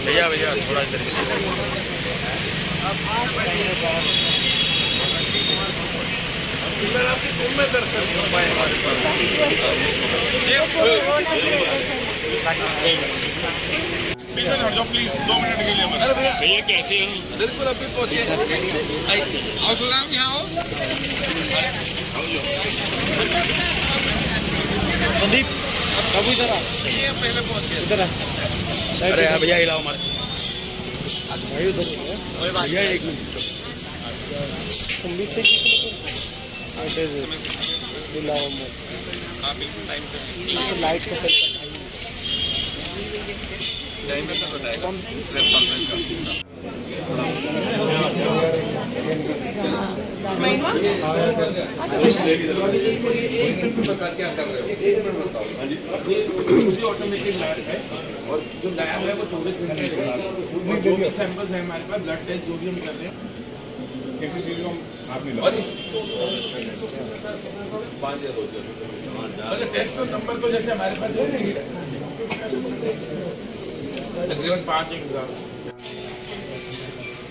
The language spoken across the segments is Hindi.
भैया भैया थोड़ा इधर आपकी कुंभ में दर्शन कर पाए हमारे पास। प्लीज 2 मिनट के लिए। अरे भैया कैसे हो? बिल्कुल अभी पहुंचे। आओ सुराम यहाँ आओ। संदीप अब इधर आ। ये पहले पहुंच गए। इधर आ। अरे यार भैया हिलाओ मत। भाई उधर भैया एक मिनट। संदीप से हिलाओ मत। हाँ बिल्कुल टाइम से। लाइट का सेट टाइम पे बताएगा। क्या कर रहे हो? ऑटोमेटिक लैब है और जो लैब है वो 24 घंटे रहेगा। जो भी सैंपल्स है हमारे पास ब्लड टेस्ट जो भी हम कर रहे हैं किसी चीज को आप नहीं और इस 5 ईयर हो गया मतलब टेस्ट का नंबर तो जैसे हमारे पास जो है तकरीबन 5-1,000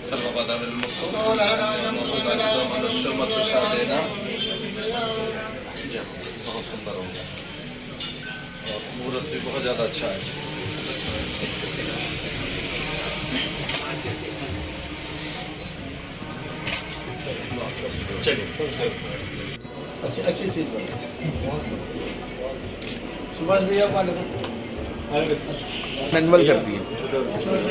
सर्वपदाविर्मुक्तो मनुष्य मत्प्रसादेन बहुत सुंदर हो गया और मुहूर्त भी बहुत ज़्यादा अच्छा है। चलिए अच्छी चीज़ सुभाष भैया को मैनुअल करती है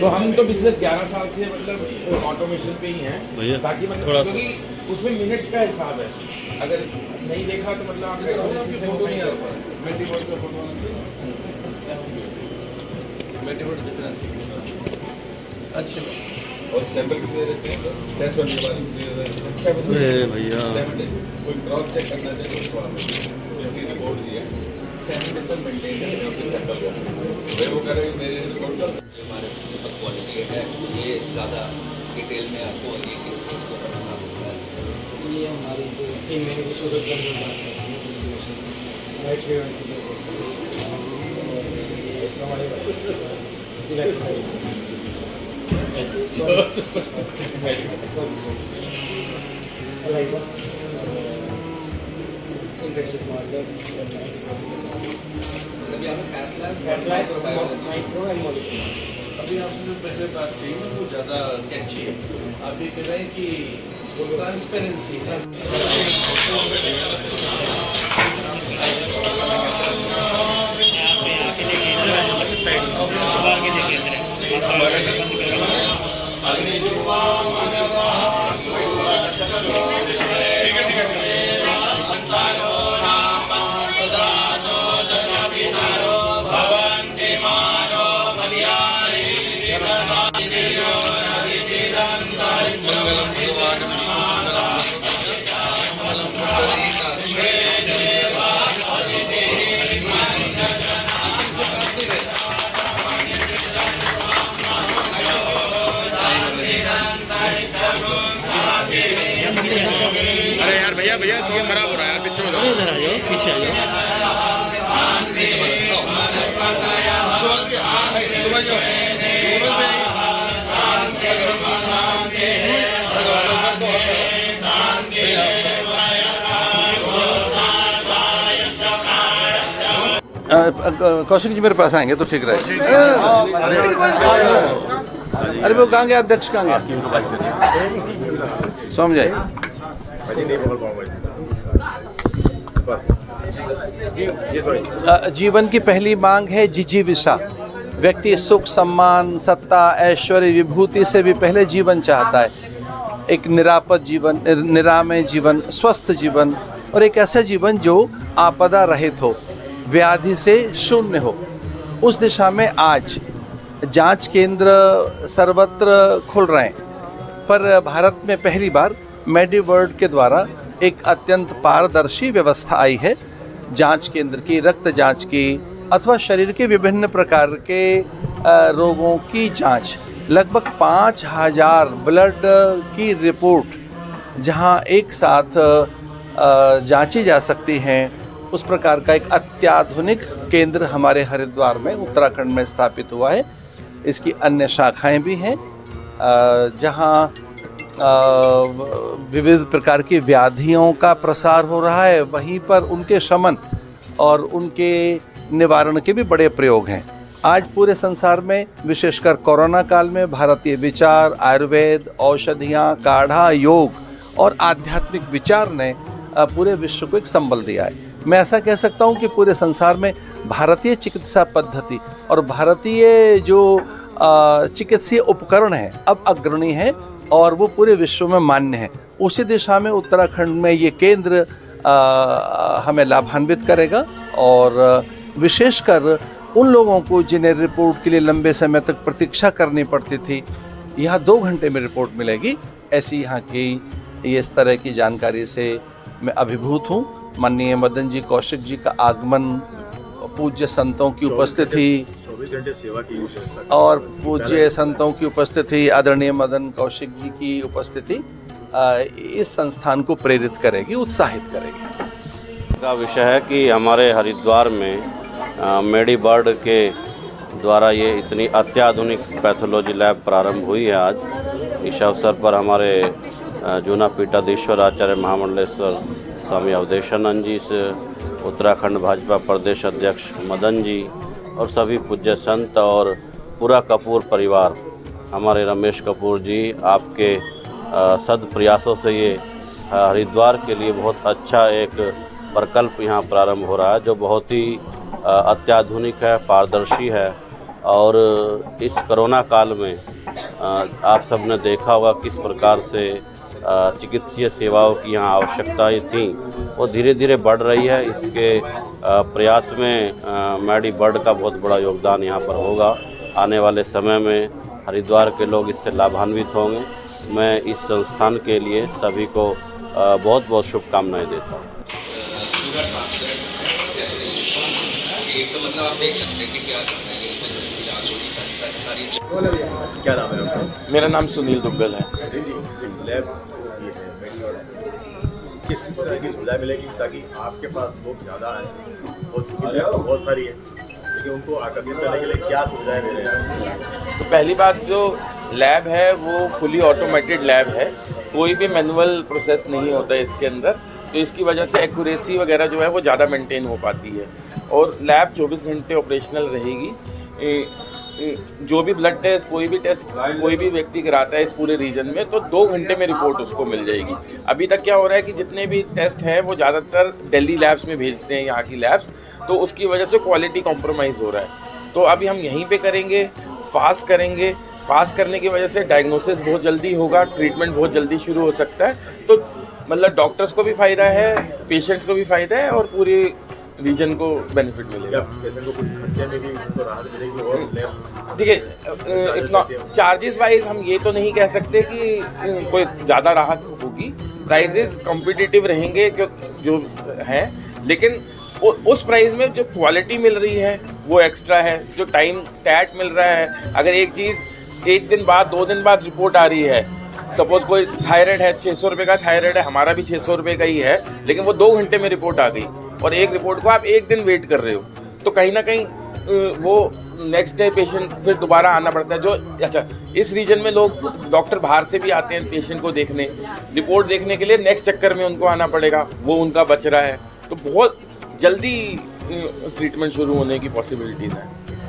तो हम तो पिछले 11 साल से मतलब ऑटोमेशन पे ही हैं ताकि मतलब क्योंकि उसमें मिनट्स का हिसाब है। अगर नहीं देखा तो मतलब आप फोटो नहीं आ रहा मेडिबोर्ड का फोटो मेडिबोर्ड कितना अच्छे और सैंपल कितने देते हैं टेस्ट होने के बाद भैया कोई क्रॉस चेक करना चाहिए तो जैसे रिपोर्ट दी है 7 दिन तक मेंटेन करने के सैंपल को वो कर रहे हैं मेरे रिपोर्ट हमारे ऊपर क्वालिटी है ये ज़्यादा डिटेल में आपको ये किस चीज़ को करना होता है। ये हमारी टीम में शुरू कर infectious markers अभी आप माइक्रो एंड मॉलिक्यूलर अभी आपने जो पहले बात की ना वो ज़्यादा कैची है। आप ये कह रहे हैं कि ट्रांसपेरेंसी है अरे यार भैया भैया साउंड खराब हो रहा है यार पीछे इधर आ जाओ पीछे आ जाओ कौशिक जी मेरे पास आएंगे तो ठीक रहेगा। अरे वो कहाँ गया अध्यक्ष कहाँ गया समझाइए। जीवन की पहली मांग है जिजीविषा। व्यक्ति सुख सम्मान सत्ता ऐश्वर्य विभूति से भी पहले जीवन चाहता है। एक निरापद जीवन निरामय जीवन स्वस्थ जीवन और एक ऐसा जीवन जो आपदा रहित हो व्याधि से शून्य हो। उस दिशा में आज जांच केंद्र सर्वत्र खुल रहे हैं पर भारत में पहली बार मेडिवर्ड के द्वारा एक अत्यंत पारदर्शी व्यवस्था आई है। जांच केंद्र की रक्त जांच की अथवा शरीर के विभिन्न प्रकार के रोगों की जांच लगभग 5000 ब्लड की रिपोर्ट जहां एक साथ जांची जा सकती हैं, उस प्रकार का एक अत्याधुनिक केंद्र हमारे हरिद्वार में उत्तराखंड में स्थापित हुआ है। इसकी अन्य शाखाएं भी हैं जहां विविध प्रकार की व्याधियों का प्रसार हो रहा है, वहीं पर उनके शमन और उनके निवारण के भी बड़े प्रयोग हैं। आज पूरे संसार में, विशेषकर कोरोना काल में, भारतीय विचार, आयुर्वेद, औषधियाँ, काढ़ा, योग और आध्यात्मिक विचार ने पूरे विश्व को एक संबल दिया है। मैं ऐसा कह सकता हूँ कि पूरे संसार में भारतीय चिकित्सा पद्धति और भारतीय जो चिकित्सीय उपकरण हैं अब अग्रणी हैं और वो पूरे विश्व में मान्य हैं। उसी दिशा में उत्तराखंड में ये केंद्र हमें लाभान्वित करेगा और विशेषकर उन लोगों को जिन्हें रिपोर्ट के लिए लंबे समय तक प्रतीक्षा करनी पड़ती थी, यहाँ 2 घंटे में रिपोर्ट मिलेगी। ऐसी यहाँ की ये इस तरह की जानकारी से मैं अभिभूत हूँ। माननीय मदन जी कौशिक जी का आगमन, पूज्य संतों की उपस्थिति और पूज्य संतों की उपस्थिति, आदरणीय मदन कौशिक जी की उपस्थिति इस संस्थान को प्रेरित करेगी, उत्साहित करेगी। का विषय है कि हमारे हरिद्वार में मेडीबर्ड के द्वारा ये इतनी अत्याधुनिक पैथोलॉजी लैब प्रारंभ हुई है। आज इस अवसर पर हमारे जूना पीठाधीश्वर आचार्य महामंडलेश्वर स्वामी अवधेशानंद जी से, उत्तराखंड भाजपा प्रदेश अध्यक्ष मदन जी और सभी पूज्य संत और पूरा कपूर परिवार, हमारे रमेश कपूर जी, आपके सद प्रयासों से ये हरिद्वार के लिए बहुत अच्छा एक प्रकल्प यहाँ प्रारंभ हो रहा है, जो बहुत ही अत्याधुनिक है, पारदर्शी है। और इस कोरोना काल में आप सब ने देखा होगा किस प्रकार से चिकित्सीय सेवाओं की यहाँ आवश्यकताएं थी, वो धीरे धीरे बढ़ रही है। इसके प्रयास में मेडीबर्ड का बहुत बड़ा योगदान यहाँ पर होगा। आने वाले समय में हरिद्वार के लोग इससे लाभान्वित होंगे। मैं इस संस्थान के लिए सभी को बहुत बहुत शुभकामनाएं देता हूँ। क्या नाम है आपका? मेरा नाम सुनील दुग्गल है। किस तरह की सुविधा मिलेगी ताकि आपके पास लोग ज़्यादा हैं और चूँकि लैब तो बहुत सारी है, लेकिन उनको आकर्षित करने के लिए क्या सुविधाएं मिल रही हैं? तो पहली बात, जो लैब है वो फुली ऑटोमेटेड लैब है, कोई भी मैनुअल प्रोसेस नहीं होता है इसके अंदर, तो इसकी वजह से एक्यूरेसी वगैरह जो है वो ज़्यादा मेंटेन हो पाती है। और लैब 24 घंटे ऑपरेशनल रहेगी। जो भी ब्लड टेस्ट, कोई भी टेस्ट कोई भी व्यक्ति कराता है इस पूरे रीजन में, तो 2 घंटे में रिपोर्ट उसको मिल जाएगी। अभी तक क्या हो रहा है कि जितने भी टेस्ट हैं वो ज़्यादातर दिल्ली लैब्स में भेजते हैं, यहाँ की लैब्स, तो उसकी वजह से क्वालिटी कॉम्प्रोमाइज़ हो रहा है। तो अभी हम यहीं पे करेंगे, फास्ट करेंगे। फास्ट करने की वजह से डायग्नोसिस बहुत जल्दी होगा, ट्रीटमेंट बहुत जल्दी शुरू हो सकता है। तो मतलब डॉक्टर्स को भी फ़ायदा है, पेशेंट्स को भी फ़ायदा है और पूरी रीजन को बेनिफिट मिलेगा। पेशेंट को कुछ खर्चे में भी तो राहत मिलेगी और देखिए, इतना चार्जेस वाइज हम ये तो नहीं कह सकते कि कोई ज़्यादा राहत होगी। प्राइजेस कॉम्पिटिटिव रहेंगे जो है, लेकिन उस प्राइस में जो क्वालिटी मिल रही है वो एक्स्ट्रा है। जो टाइम टैट मिल रहा है, अगर एक चीज़ 1 दिन बाद 2 दिन बाद रिपोर्ट आ रही है, सपोज कोई थायराइड है, 600 रुपये का थायराइड है, हमारा भी 600 रुपये का ही है, लेकिन वो 2 घंटे में रिपोर्ट आ गई और एक रिपोर्ट को आप 1 दिन वेट कर रहे हो, तो कहीं ना कहीं वो नेक्स्ट डे पेशेंट फिर दोबारा आना पड़ता है। जो अच्छा, इस रीजन में लोग डॉक्टर बाहर से भी आते हैं पेशेंट को देखने, रिपोर्ट देखने के लिए नेक्स्ट चक्कर में उनको आना पड़ेगा, वो उनका बच रहा है। तो बहुत जल्दी ट्रीटमेंट शुरू होने की पॉसिबिलिटीज़ हैं।